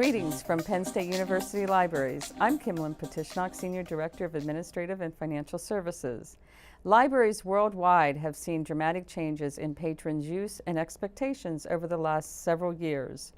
Greetings from Penn State University Libraries. I'm Kimlin Petishnock, Senior Director of Administrative and Financial Services. Libraries worldwide have seen dramatic changes in patrons' use and expectations over the last several years.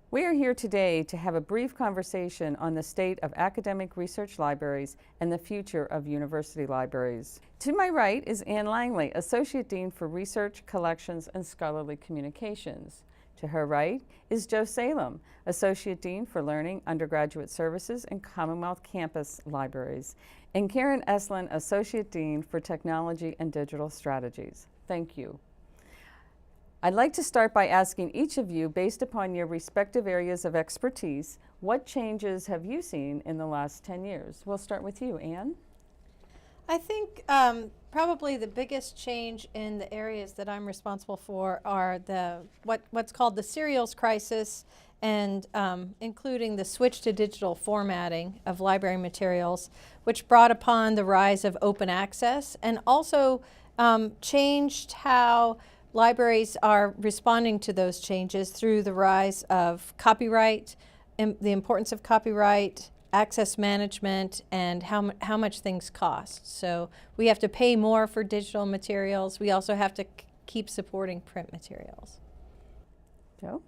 We are here today to have a brief conversation on the state of academic research libraries and the future of university libraries. To my right is Ann Langley, Associate Dean for Research, Collections, and Scholarly Communications. To her right is Joe Salem, Associate Dean for Learning, Undergraduate Services, and Commonwealth Campus Libraries, and Karen Eslin, Associate Dean for Technology and Digital Strategies. Thank you. I'd like to start by asking each of you, based upon your respective areas of expertise, what changes have you seen in the last 10 years? We'll start with you, Ann. I think probably the biggest change in the areas that I'm responsible for are what's called the serials crisis, and including the switch to digital formatting of library materials, which brought upon the rise of open access and also changed how libraries are responding to those changes through the rise of copyright, the importance of copyright, access management, and how much things cost. So we have to pay more for digital materials. We also have to keep supporting print materials. Joe?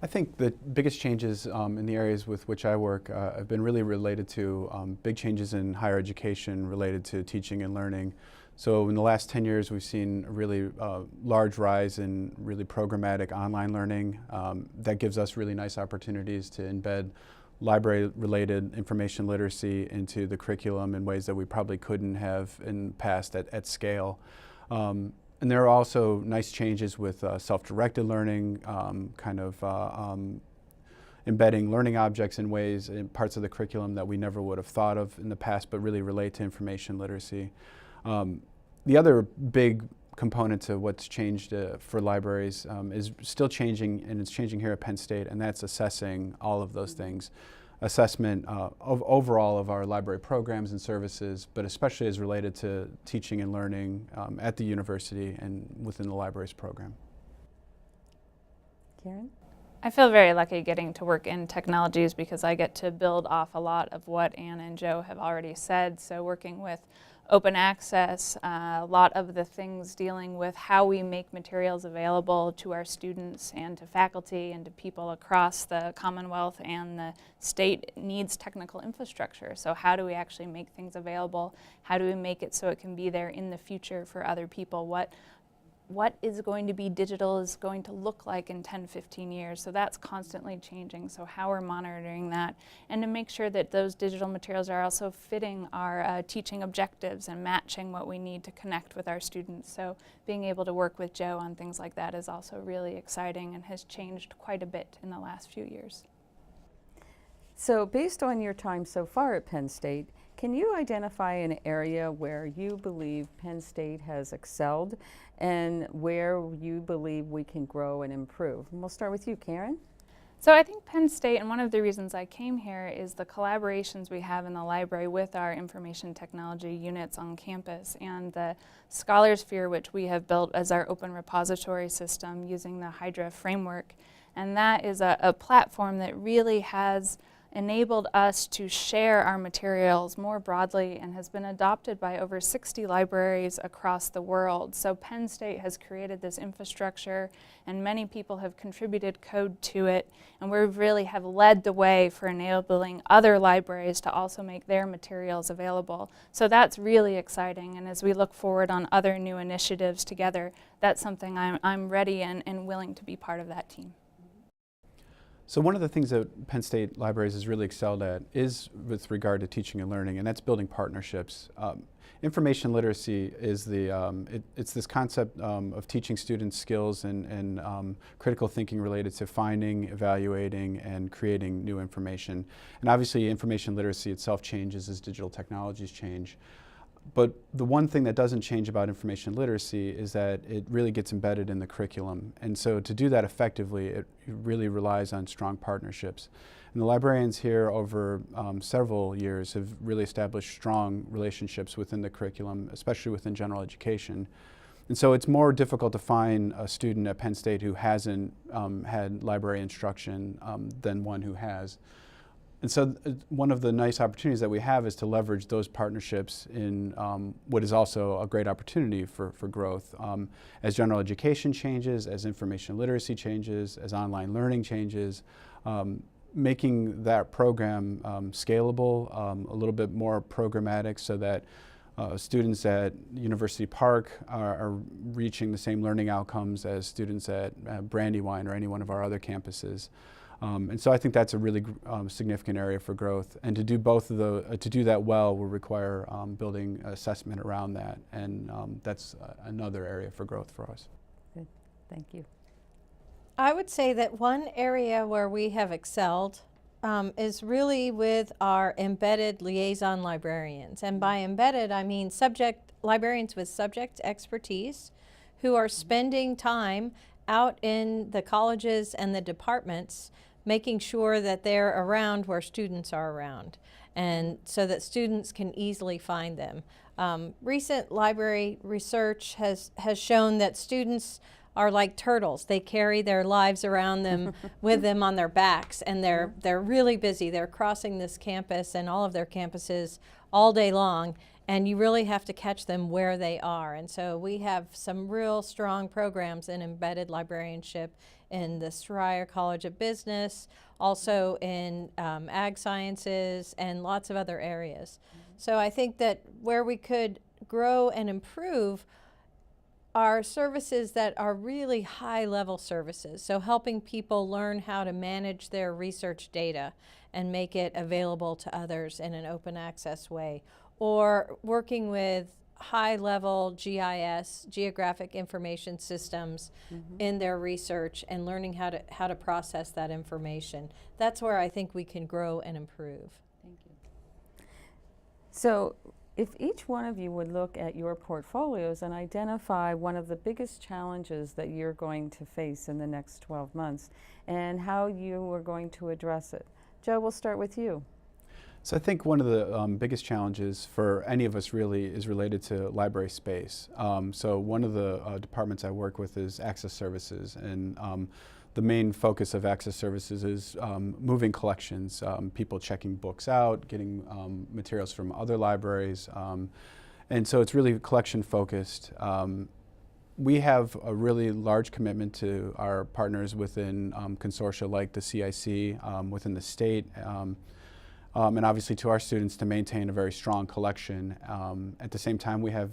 I think the biggest changes in the areas with which I work have been really related to big changes in higher education related to teaching and learning. So in the last 10 years, we've seen a really large rise in really programmatic online learning. That gives us really nice opportunities to embed library-related information literacy into the curriculum in ways that we probably couldn't have in the past at scale. And there are also nice changes with self-directed learning, embedding learning objects in ways, in parts of the curriculum that we never would have thought of in the past, but really relate to information literacy. The other big component to what's changed for libraries is still changing, and it's changing here at Penn State, and that's assessing all of those things. Assessment of overall of our library programs and services, but especially as related to teaching and learning at the university and within the libraries program. Karen? I feel very lucky getting to work in technologies because I get to build off a lot of what Ann and Joe have already said. So working with open access, a lot of the things dealing with how we make materials available to our students and to faculty and to people across the Commonwealth and the state needs technical infrastructure. So how do we actually make things available? How do we make it so it can be there in the future for other people? What is going to be digital is going to look like in 10, 15 years. So that's constantly changing. So how we're monitoring that and to make sure that those digital materials are also fitting our teaching objectives and matching what we need to connect with our students. So being able to work with Joe on things like that is also really exciting and has changed quite a bit in the last few years. So based on your time so far at Penn State, can you identify an area where you believe Penn State has excelled and where you believe we can grow and improve? And we'll start with you, Karen. So I think Penn State, and one of the reasons I came here, is the collaborations we have in the library with our information technology units on campus and the Scholarsphere, which we have built as our open repository system using the Hydra framework. And that is a platform that really has enabled us to share our materials more broadly and has been adopted by over 60 libraries across the world. So Penn State has created this infrastructure and many people have contributed code to it, and we really have led the way for enabling other libraries to also make their materials available. So that's really exciting, and as we look forward on other new initiatives together, that's something I'm ready and willing to be part of that team. So one of the things that Penn State Libraries has really excelled at is with regard to teaching and learning, and that's building partnerships. Information literacy is it's this concept of teaching students skills and critical thinking related to finding, evaluating, and creating new information. And obviously information literacy itself changes as digital technologies change. But the one thing that doesn't change about information literacy is that it really gets embedded in the curriculum. And so to do that effectively, it really relies on strong partnerships. And the librarians here over several years have really established strong relationships within the curriculum, especially within general education. And so it's more difficult to find a student at Penn State who hasn't had library instruction than one who has. And so one of the nice opportunities that we have is to leverage those partnerships in what is also a great opportunity for growth. As general education changes, as information literacy changes, as online learning changes, making that program scalable, a little bit more programmatic so that students at University Park are reaching the same learning outcomes as students at Brandywine or any one of our other campuses. And so I think that's a really significant area for growth. And to do both of the, to do that well will require building assessment around that. And that's another area for growth for us. Good. Thank you. I would say that one area where we have excelled is really with our embedded liaison librarians. And by embedded, I mean librarians with subject expertise who are spending time out in the colleges and the departments, making sure that they're around where students are around, and so that students can easily find them. Recent library research has shown that students are like turtles. They carry their lives around them with them on their backs, and they're really busy. They're crossing this campus and all of their campuses all day long, and you really have to catch them where they are. And so we have some real strong programs in embedded librarianship in the Schreier College of Business, also in ag sciences, and lots of other areas. So I think that where we could grow and improve are services that are really high-level services. So helping people learn how to manage their research data and make it available to others in an open access way, or working with high-level GIS, geographic information systems, in their research and learning how to process that information. That's where I think we can grow and improve. Thank you. So if each one of you would look at your portfolios and identify one of the biggest challenges that you're going to face in the next 12 months and how you are going to address it. Joe, we'll start with you. So I think one of the biggest challenges for any of us really is related to library space. So one of the departments I work with is access services, and the main focus of access services is moving collections, people checking books out, getting materials from other libraries, and so it's really collection focused. We have a really large commitment to our partners within consortia like the CIC, within the state, and obviously to our students to maintain a very strong collection. At the same time, we have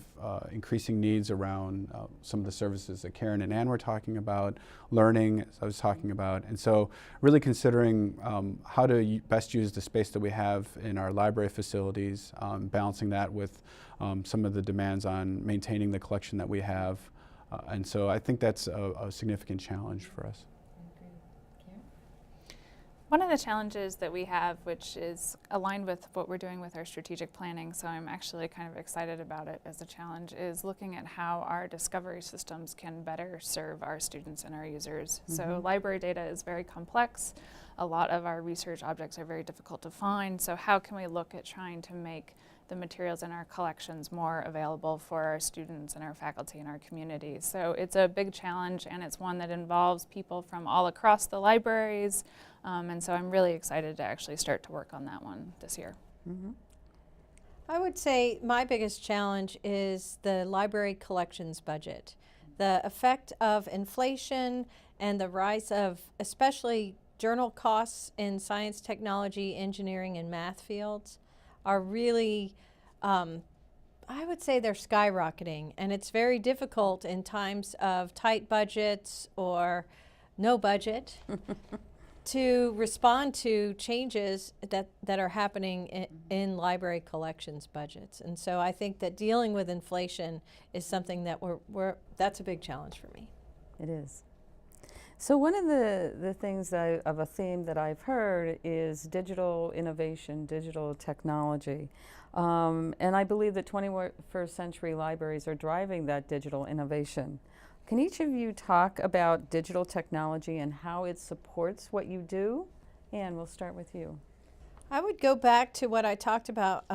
increasing needs around some of the services that Karen and Ann were talking about, learning, as I was talking about, and so really considering how to best use the space that we have in our library facilities, balancing that with some of the demands on maintaining the collection that we have. And so I think that's a significant challenge for us. One of the challenges that we have, which is aligned with what we're doing with our strategic planning, so I'm actually kind of excited about it as a challenge, is looking at how our discovery systems can better serve our students and our users. So library data is very complex. A lot of our research objects are very difficult to find. So how can we look at trying to make the materials in our collections more available for our students and our faculty and our community? So it's a big challenge, and it's one that involves people from all across the libraries. And so I'm really excited to actually start to work on that one this year. I would say my biggest challenge is the library collections budget. The effect of inflation and the rise of especially journal costs in science, technology, engineering, and math fields are really, I would say they're skyrocketing. And it's very difficult in times of tight budgets or no budget to respond to changes that are happening in library collections budgets. And so I think that dealing with inflation is something that that's a big challenge for me. It is. So one of the things of a theme that I've heard is digital innovation, digital technology. And I believe that 21st century libraries are driving that digital innovation. Can each of you talk about digital technology and how it supports what you do? Ann, we'll start with you. I would go back to what I talked about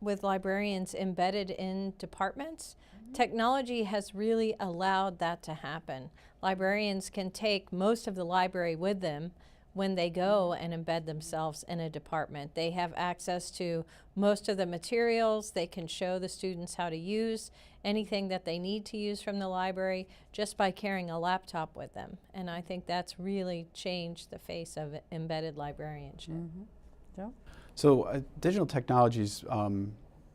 with librarians embedded in departments. Technology has really allowed that to happen. Librarians can take most of the library with them when they go and embed themselves in a department. They have access to most of the materials. They can show the students how to use anything that they need to use from the library just by carrying a laptop with them. And I think that's really changed the face of embedded librarianship. Joe? So digital technology's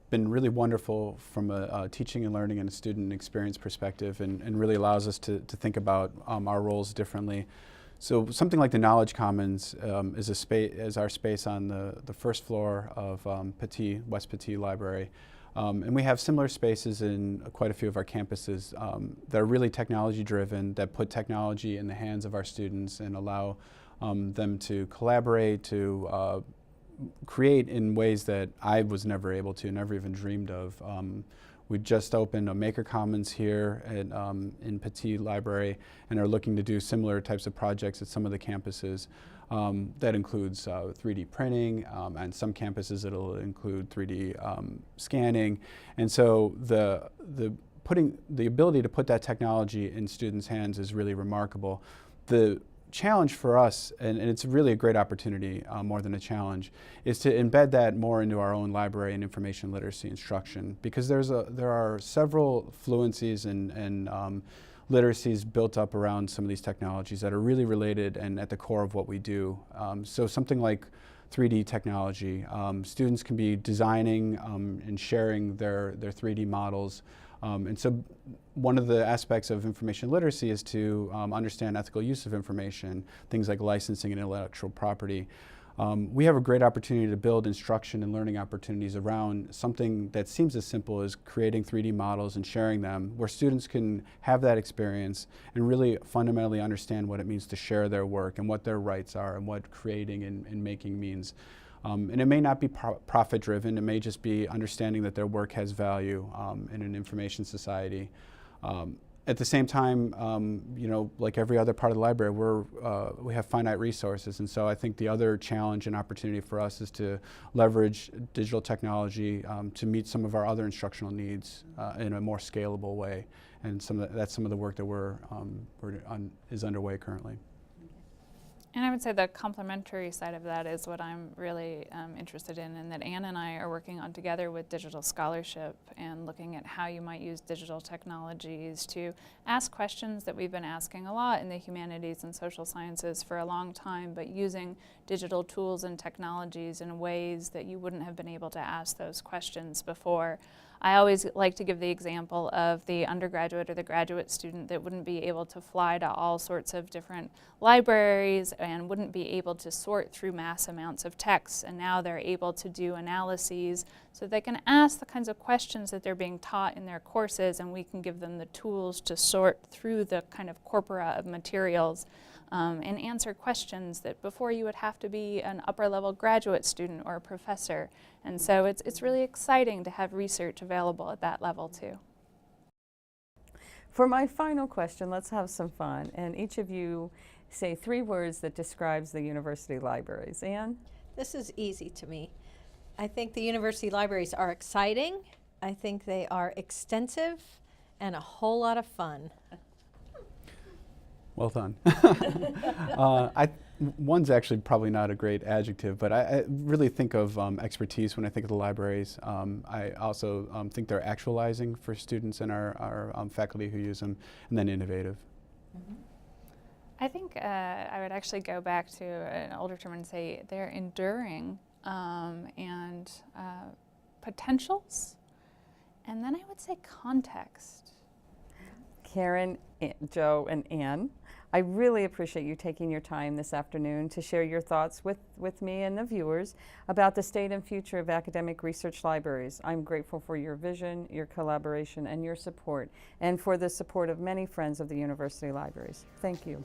been really wonderful from a teaching and learning and a student experience perspective, and really allows us to think about our roles differently. So something like the Knowledge Commons is our space on the first floor of West Petit Library. And we have similar spaces in quite a few of our campuses that are really technology driven, that put technology in the hands of our students and allow them to collaborate, to create in ways that I was never able to, never even dreamed of. We just opened a Maker Commons here in Petit Library and are looking to do similar types of projects at some of the campuses. That includes 3D printing, and some campuses it'll include 3D scanning. And so the ability to put that technology in students' hands is really remarkable. The challenge for us, and it's really a great opportunity more than a challenge, is to embed that more into our own library and information literacy instruction, because there are several fluencies and literacies built up around some of these technologies that are really related and at the core of what we do. So something like 3D technology, students can be designing and sharing their 3D models. And so one of the aspects of information literacy is to understand ethical use of information, things like licensing and intellectual property. We have a great opportunity to build instruction and learning opportunities around something that seems as simple as creating 3D models and sharing them, where students can have that experience and really fundamentally understand what it means to share their work and what their rights are and what creating and making means. And it may not be profit driven, it may just be understanding that their work has value in an information society. At the same time, you know, like every other part of the library, we have finite resources, and so I think the other challenge and opportunity for us is to leverage digital technology to meet some of our other instructional needs in a more scalable way, and that's some of the work that is underway currently. And I would say the complementary side of that is what I'm really interested in, and that Anne and I are working on together with digital scholarship and looking at how you might use digital technologies to ask questions that we've been asking a lot in the humanities and social sciences for a long time, but using digital tools and technologies in ways that you wouldn't have been able to ask those questions before. I always like to give the example of the undergraduate or the graduate student that wouldn't be able to fly to all sorts of different libraries and wouldn't be able to sort through mass amounts of texts, and now they're able to do analyses so they can ask the kinds of questions that they're being taught in their courses, and we can give them the tools to sort through the kind of corpora of materials and answer questions that before you would have to be an upper level graduate student or a professor. And so it's really exciting to have research available at that level too. For my final question, let's have some fun. And each of you say 3 words that describes the university libraries. Anne? This is easy to me. I think the university libraries are exciting. I think they are extensive and a whole lot of fun. Well done. One's actually probably not a great adjective, but I really think of expertise when I think of the libraries. I also think they're actualizing for students and our faculty who use them, and then innovative. Mm-hmm. I think I would actually go back to an older term and say they're enduring and potentials, and then I would say context. Karen, Joe, and Anne, I really appreciate you taking your time this afternoon to share your thoughts with me and the viewers about the state and future of academic research libraries. I'm grateful for your vision, your collaboration, and your support, and for the support of many friends of the university libraries. Thank you.